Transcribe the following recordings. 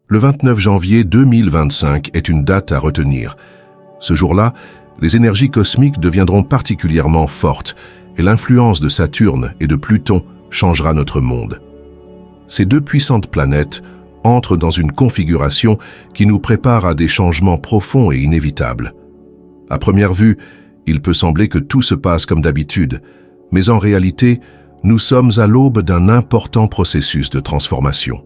Le 29 janvier 2025 est une date à retenir. Ce jour-là, les énergies cosmiques deviendront particulièrement fortes et l'influence de Saturne et de Pluton changera notre monde. Ces deux puissantes planètes entrent dans une configuration qui nous prépare à des changements profonds et inévitables. À première vue, il peut sembler que tout se passe comme d'habitude, mais en réalité, nous sommes à l'aube d'un important processus de transformation.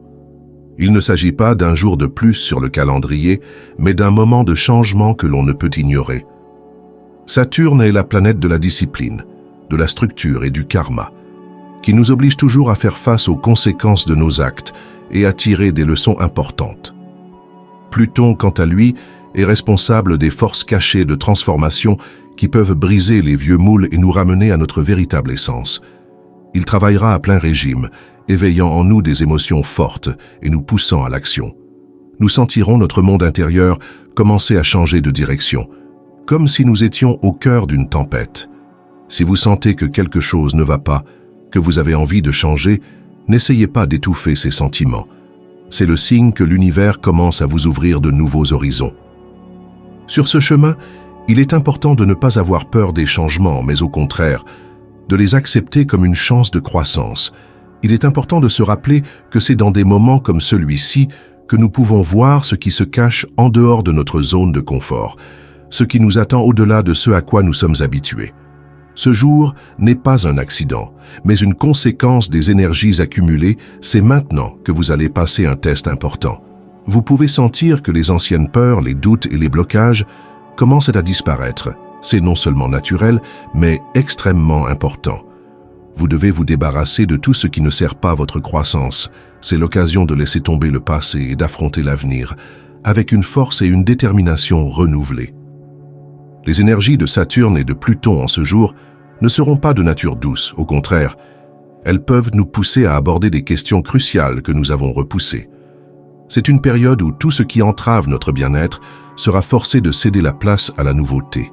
Il ne s'agit pas d'un jour de plus sur le calendrier, mais d'un moment de changement que l'on ne peut ignorer. Saturne est la planète de la discipline, de la structure et du karma, qui nous oblige toujours à faire face aux conséquences de nos actes et à tirer des leçons importantes. Pluton, quant à lui, est responsable des forces cachées de transformation qui peuvent briser les vieux moules et nous ramener à notre véritable essence. Il travaillera à plein régime, éveillant en nous des émotions fortes et nous poussant à l'action. Nous sentirons notre monde intérieur commencer à changer de direction, comme si nous étions au cœur d'une tempête. Si vous sentez que quelque chose ne va pas, que vous avez envie de changer, n'essayez pas d'étouffer ces sentiments. C'est le signe que l'univers commence à vous ouvrir de nouveaux horizons. Sur ce chemin, il est important de ne pas avoir peur des changements, mais au contraire, de les accepter comme une chance de croissance. Il est important de se rappeler que c'est dans des moments comme celui-ci que nous pouvons voir ce qui se cache en dehors de notre zone de confort, ce qui nous attend au-delà de ce à quoi nous sommes habitués. Ce jour n'est pas un accident, mais une conséquence des énergies accumulées. C'est maintenant que vous allez passer un test important. Vous pouvez sentir que les anciennes peurs, les doutes et les blocages commencent à disparaître. C'est non seulement naturel, mais extrêmement important. Vous devez vous débarrasser de tout ce qui ne sert pas à votre croissance. C'est l'occasion de laisser tomber le passé et d'affronter l'avenir, avec une force et une détermination renouvelées. Les énergies de Saturne et de Pluton en ce jour ne seront pas de nature douce, au contraire. Elles peuvent nous pousser à aborder des questions cruciales que nous avons repoussées. C'est une période où tout ce qui entrave notre bien-être sera forcé de céder la place à la nouveauté.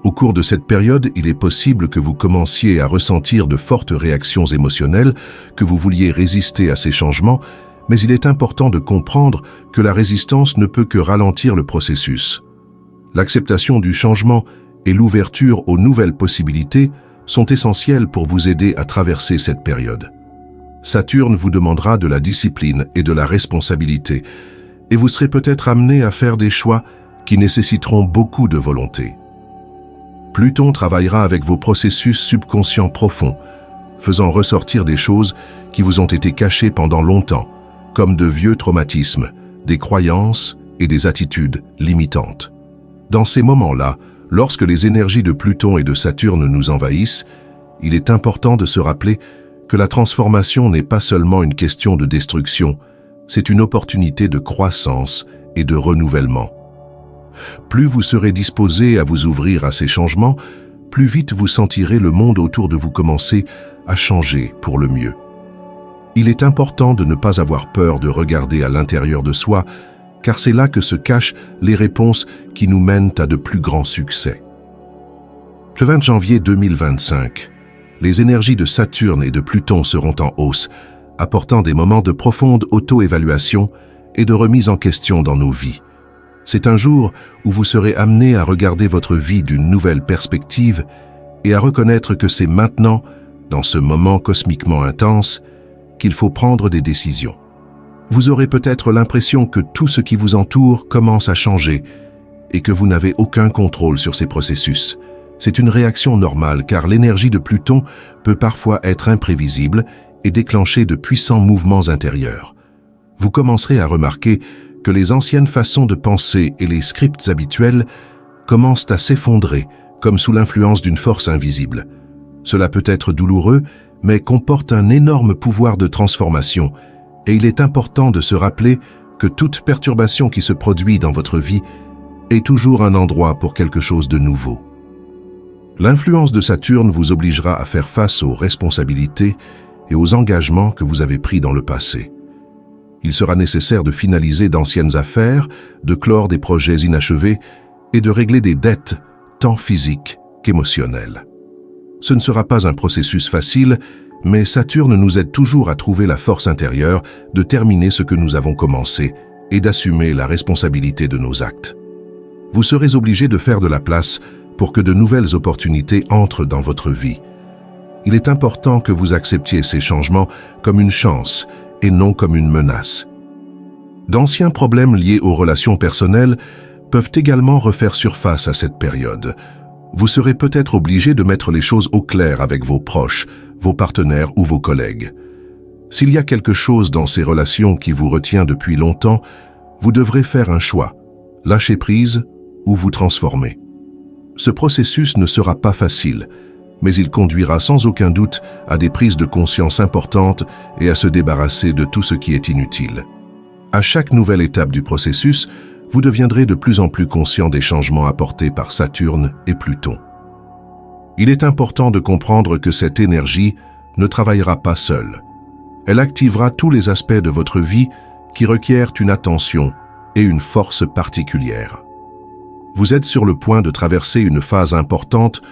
Au cours de cette période, il est possible que vous commenciez à ressentir de fortes réactions émotionnelles, que vous vouliez résister à ces changements, mais il est important de comprendre que la résistance ne peut que ralentir le processus. L'acceptation du changement et l'ouverture aux nouvelles possibilités sont essentielles pour vous aider à traverser cette période. Saturne vous demandera de la discipline et de la responsabilité, et vous serez peut-être amené à faire des choix qui nécessiteront beaucoup de volonté. Pluton travaillera avec vos processus subconscients profonds, faisant ressortir des choses qui vous ont été cachées pendant longtemps, comme de vieux traumatismes, des croyances et des attitudes limitantes. Dans ces moments-là, lorsque les énergies de Pluton et de Saturne nous envahissent, il est important de se rappeler que la transformation n'est pas seulement une question de destruction, c'est une opportunité de croissance et de renouvellement. Plus vous serez disposé à vous ouvrir à ces changements, plus vite vous sentirez le monde autour de vous commencer à changer pour le mieux. Il est important de ne pas avoir peur de regarder à l'intérieur de soi, car c'est là que se cachent les réponses qui nous mènent à de plus grands succès. Le 20 janvier 2025, les énergies de Saturne et de Pluton seront en hausse, apportant des moments de profonde auto-évaluation et de remise en question dans nos vies. C'est un jour où vous serez amené à regarder votre vie d'une nouvelle perspective et à reconnaître que c'est maintenant, dans ce moment cosmiquement intense, qu'il faut prendre des décisions. Vous aurez peut-être l'impression que tout ce qui vous entoure commence à changer et que vous n'avez aucun contrôle sur ces processus. C'est une réaction normale car l'énergie de Pluton peut parfois être imprévisible et déclencher de puissants mouvements intérieurs. Vous commencerez à remarquer que les anciennes façons de penser et les scripts habituels commencent à s'effondrer comme sous l'influence d'une force invisible. Cela peut être douloureux, mais comporte un énorme pouvoir de transformation et il est important de se rappeler que toute perturbation qui se produit dans votre vie est toujours un endroit pour quelque chose de nouveau. L'influence de Saturne vous obligera à faire face aux responsabilités et aux engagements que vous avez pris dans le passé. Il sera nécessaire de finaliser d'anciennes affaires, de clore des projets inachevés et de régler des dettes tant physiques qu'émotionnelles. Ce ne sera pas un processus facile, mais Saturne nous aide toujours à trouver la force intérieure de terminer ce que nous avons commencé et d'assumer la responsabilité de nos actes. Vous serez obligé de faire de la place pour que de nouvelles opportunités entrent dans votre vie. Il est important que vous acceptiez ces changements comme une chance et non comme une menace. D'anciens problèmes liés aux relations personnelles peuvent également refaire surface à cette période. Vous serez peut-être obligé de mettre les choses au clair avec vos proches, vos partenaires ou vos collègues. S'il y a quelque chose dans ces relations qui vous retient depuis longtemps, vous devrez faire un choix, lâcher prise ou vous transformer. Ce processus ne sera pas facile, mais il conduira sans aucun doute à des prises de conscience importantes et à se débarrasser de tout ce qui est inutile. À chaque nouvelle étape du processus, vous deviendrez de plus en plus conscient des changements apportés par Saturne et Pluton. Il est important de comprendre que cette énergie ne travaillera pas seule. Elle activera tous les aspects de votre vie qui requièrent une attention et une force particulière. Vous êtes sur le point de traverser une phase importante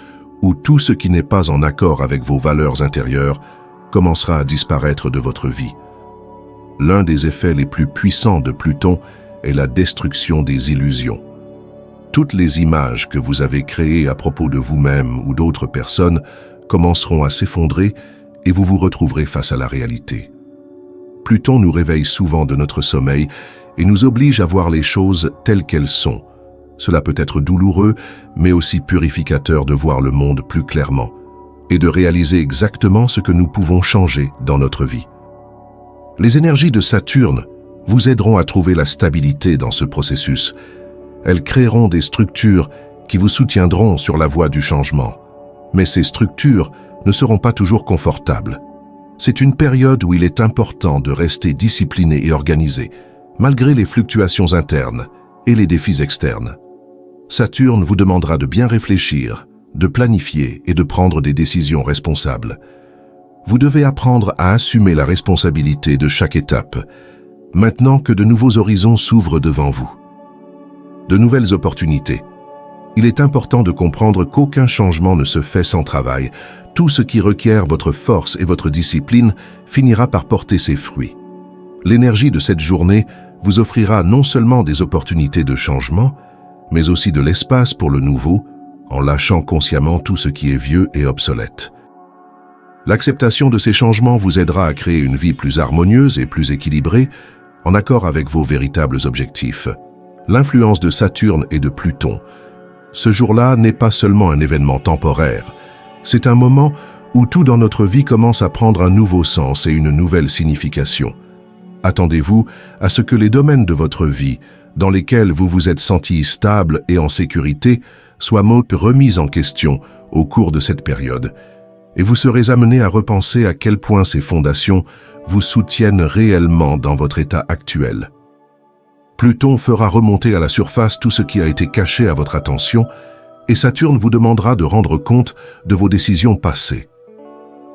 où tout ce qui n'est pas en accord avec vos valeurs intérieures commencera à disparaître de votre vie. L'un des effets les plus puissants de Pluton est la destruction des illusions. Toutes les images que vous avez créées à propos de vous-même ou d'autres personnes commenceront à s'effondrer et vous vous retrouverez face à la réalité. Pluton nous réveille souvent de notre sommeil et nous oblige à voir les choses telles qu'elles sont. Cela peut être douloureux, mais aussi purificateur de voir le monde plus clairement et de réaliser exactement ce que nous pouvons changer dans notre vie. Les énergies de Saturne vous aideront à trouver la stabilité dans ce processus. Elles créeront des structures qui vous soutiendront sur la voie du changement. Mais ces structures ne seront pas toujours confortables. C'est une période où il est important de rester discipliné et organisé, malgré les fluctuations internes et les défis externes. Saturne vous demandera de bien réfléchir, de planifier et de prendre des décisions responsables. Vous devez apprendre à assumer la responsabilité de chaque étape, maintenant que de nouveaux horizons s'ouvrent devant vous. De nouvelles opportunités. Il est important de comprendre qu'aucun changement ne se fait sans travail. Tout ce qui requiert votre force et votre discipline finira par porter ses fruits. L'énergie de cette journée vous offrira non seulement des opportunités de changement, mais aussi de l'espace pour le nouveau, en lâchant consciemment tout ce qui est vieux et obsolète. L'acceptation de ces changements vous aidera à créer une vie plus harmonieuse et plus équilibrée, en accord avec vos véritables objectifs. L'influence de Saturne et de Pluton. Ce jour-là n'est pas seulement un événement temporaire, c'est un moment où tout dans notre vie commence à prendre un nouveau sens et une nouvelle signification. Attendez-vous à ce que les domaines de votre vie, dans lesquels vous vous êtes senti stable et en sécurité, soient remis en question au cours de cette période, et vous serez amené à repenser à quel point ces fondations vous soutiennent réellement dans votre état actuel. Pluton fera remonter à la surface tout ce qui a été caché à votre attention, et Saturne vous demandera de rendre compte de vos décisions passées.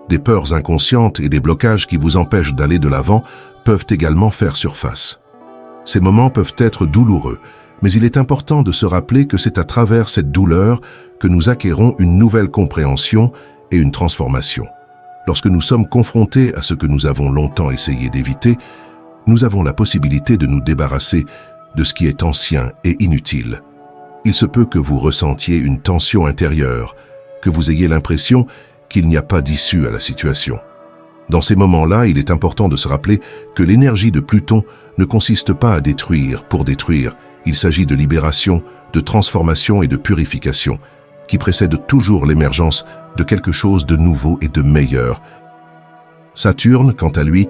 Des peurs inconscientes et des blocages qui vous empêchent d'aller de l'avant peuvent également faire surface. Ces moments peuvent être douloureux, mais il est important de se rappeler que c'est à travers cette douleur que nous acquérons une nouvelle compréhension et une transformation. Lorsque nous sommes confrontés à ce que nous avons longtemps essayé d'éviter, nous avons la possibilité de nous débarrasser de ce qui est ancien et inutile. Il se peut que vous ressentiez une tension intérieure, que vous ayez l'impression qu'il n'y a pas d'issue à la situation. Dans ces moments-là, il est important de se rappeler que l'énergie de Pluton ne consiste pas à détruire pour détruire. Il s'agit de libération, de transformation et de purification, qui précède toujours l'émergence de quelque chose de nouveau et de meilleur. Saturne, quant à lui,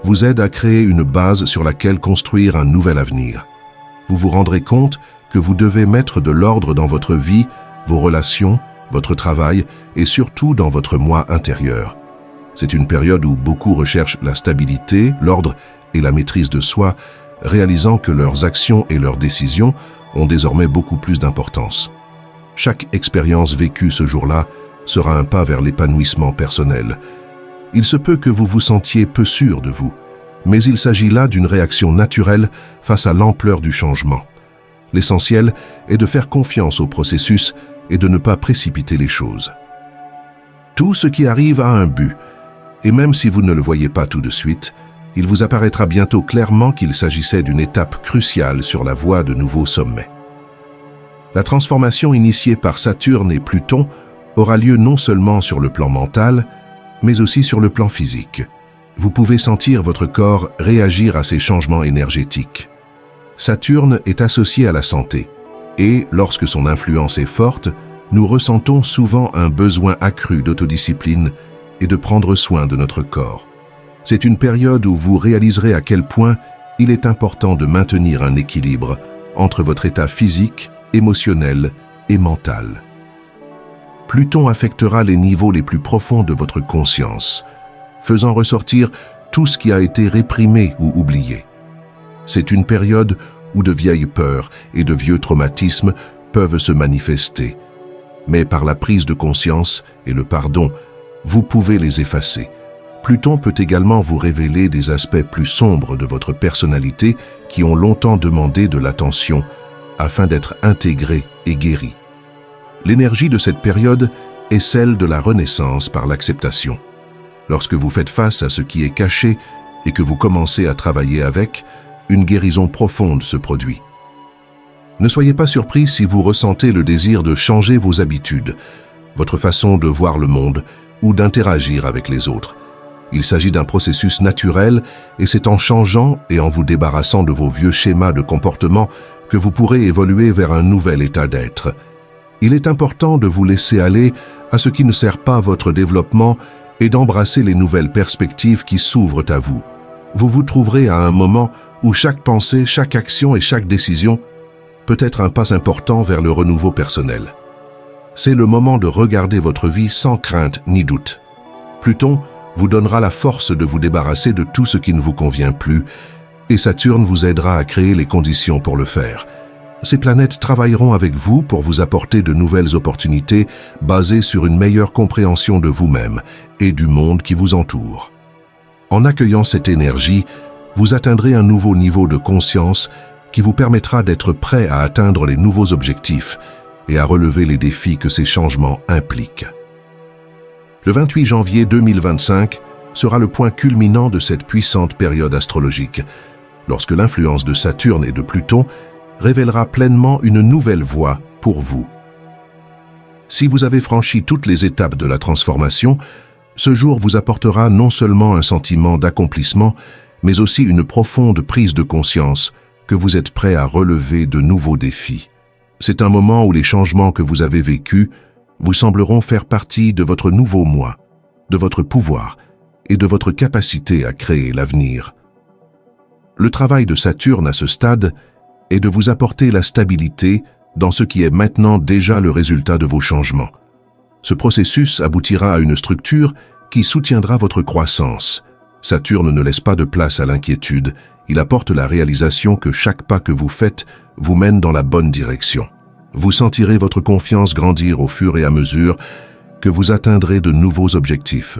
vous aide à créer une base sur laquelle construire un nouvel avenir. Vous vous rendrez compte que vous devez mettre de l'ordre dans votre vie, vos relations, votre travail et surtout dans votre moi intérieur. C'est une période où beaucoup recherchent la stabilité, l'ordre et la maîtrise de soi, réalisant que leurs actions et leurs décisions ont désormais beaucoup plus d'importance. Chaque expérience vécue ce jour-là sera un pas vers l'épanouissement personnel. Il se peut que vous vous sentiez peu sûr de vous, mais il s'agit là d'une réaction naturelle face à l'ampleur du changement. L'essentiel est de faire confiance au processus et de ne pas précipiter les choses. Tout ce qui arrive a un but, et même si vous ne le voyez pas tout de suite, il vous apparaîtra bientôt clairement qu'il s'agissait d'une étape cruciale sur la voie de nouveaux sommets. La transformation initiée par Saturne et Pluton aura lieu non seulement sur le plan mental, mais aussi sur le plan physique. Vous pouvez sentir votre corps réagir à ces changements énergétiques. Saturne est associé à la santé, et lorsque son influence est forte, nous ressentons souvent un besoin accru d'autodiscipline et de prendre soin de notre corps. C'est une période où vous réaliserez à quel point il est important de maintenir un équilibre entre votre état physique, émotionnel et mental. Pluton affectera les niveaux les plus profonds de votre conscience, faisant ressortir tout ce qui a été réprimé ou oublié. C'est une période où de vieilles peurs et de vieux traumatismes peuvent se manifester. Mais par la prise de conscience et le pardon, vous pouvez les effacer. Pluton peut également vous révéler des aspects plus sombres de votre personnalité qui ont longtemps demandé de l'attention afin d'être intégrés et guéris. L'énergie de cette période est celle de la renaissance par l'acceptation. Lorsque vous faites face à ce qui est caché et que vous commencez à travailler avec, une guérison profonde se produit. Ne soyez pas surpris si vous ressentez le désir de changer vos habitudes, votre façon de voir le monde ou d'interagir avec les autres. Il s'agit d'un processus naturel et c'est en changeant et en vous débarrassant de vos vieux schémas de comportement que vous pourrez évoluer vers un nouvel état d'être. Il est important de vous laisser aller à ce qui ne sert pas votre développement et d'embrasser les nouvelles perspectives qui s'ouvrent à vous. Vous vous trouverez à un moment où chaque pensée, chaque action et chaque décision peut être un pas important vers le renouveau personnel. C'est le moment de regarder votre vie sans crainte ni doute. Pluton vous donnera la force de vous débarrasser de tout ce qui ne vous convient plus et Saturne vous aidera à créer les conditions pour le faire. Ces planètes travailleront avec vous pour vous apporter de nouvelles opportunités basées sur une meilleure compréhension de vous-même et du monde qui vous entoure. En accueillant cette énergie, vous atteindrez un nouveau niveau de conscience qui vous permettra d'être prêt à atteindre les nouveaux objectifs et à relever les défis que ces changements impliquent. Le 28 janvier 2025 sera le point culminant de cette puissante période astrologique, lorsque l'influence de Saturne et de Pluton révélera pleinement une nouvelle voie pour vous. Si vous avez franchi toutes les étapes de la transformation, ce jour vous apportera non seulement un sentiment d'accomplissement, mais aussi une profonde prise de conscience que vous êtes prêt à relever de nouveaux défis. C'est un moment où les changements que vous avez vécus vous sembleront faire partie de votre nouveau moi, de votre pouvoir et de votre capacité à créer l'avenir. Le travail de Saturne à ce stade est de vous apporter la stabilité dans ce qui est maintenant déjà le résultat de vos changements. Ce processus aboutira à une structure qui soutiendra votre croissance. Saturne ne laisse pas de place à l'inquiétude, il apporte la réalisation que chaque pas que vous faites vous mène dans la bonne direction. Vous sentirez votre confiance grandir au fur et à mesure que vous atteindrez de nouveaux objectifs.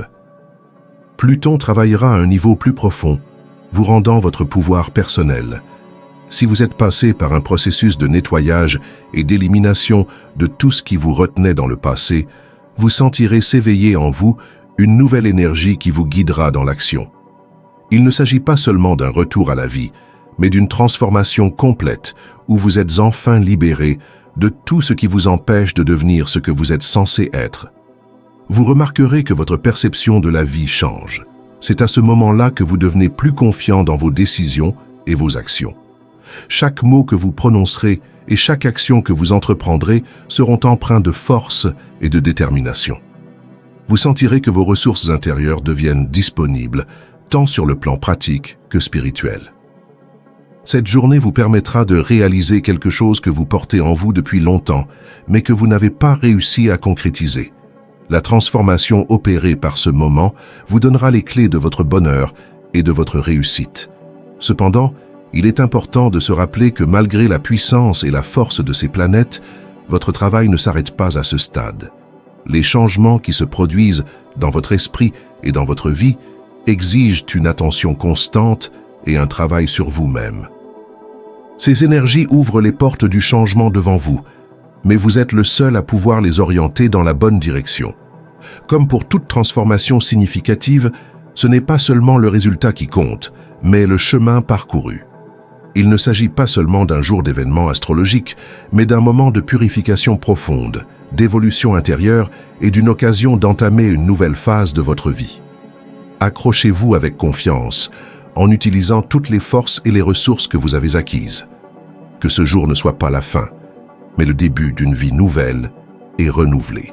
Pluton travaillera à un niveau plus profond, vous rendant votre pouvoir personnel. Si vous êtes passé par un processus de nettoyage et d'élimination de tout ce qui vous retenait dans le passé, vous sentirez s'éveiller en vous une nouvelle énergie qui vous guidera dans l'action. Il ne s'agit pas seulement d'un retour à la vie, mais d'une transformation complète où vous êtes enfin libéré de tout ce qui vous empêche de devenir ce que vous êtes censé être. Vous remarquerez que votre perception de la vie change. C'est à ce moment-là que vous devenez plus confiant dans vos décisions et vos actions. Chaque mot que vous prononcerez et chaque action que vous entreprendrez seront empreints de force et de détermination. Vous sentirez que vos ressources intérieures deviennent disponibles, tant sur le plan pratique que spirituel. Cette journée vous permettra de réaliser quelque chose que vous portez en vous depuis longtemps, mais que vous n'avez pas réussi à concrétiser. La transformation opérée par ce moment vous donnera les clés de votre bonheur et de votre réussite. Cependant, il est important de se rappeler que malgré la puissance et la force de ces planètes, votre travail ne s'arrête pas à ce stade. Les changements qui se produisent dans votre esprit et dans votre vie exigent une attention constante et un travail sur vous-même. Ces énergies ouvrent les portes du changement devant vous, mais vous êtes le seul à pouvoir les orienter dans la bonne direction. Comme pour toute transformation significative, ce n'est pas seulement le résultat qui compte, mais le chemin parcouru. Il ne s'agit pas seulement d'un jour d'événement astrologique, mais d'un moment de purification profonde, d'évolution intérieure et d'une occasion d'entamer une nouvelle phase de votre vie. Accrochez-vous avec confiance, en utilisant toutes les forces et les ressources que vous avez acquises. Que ce jour ne soit pas la fin, mais le début d'une vie nouvelle et renouvelée.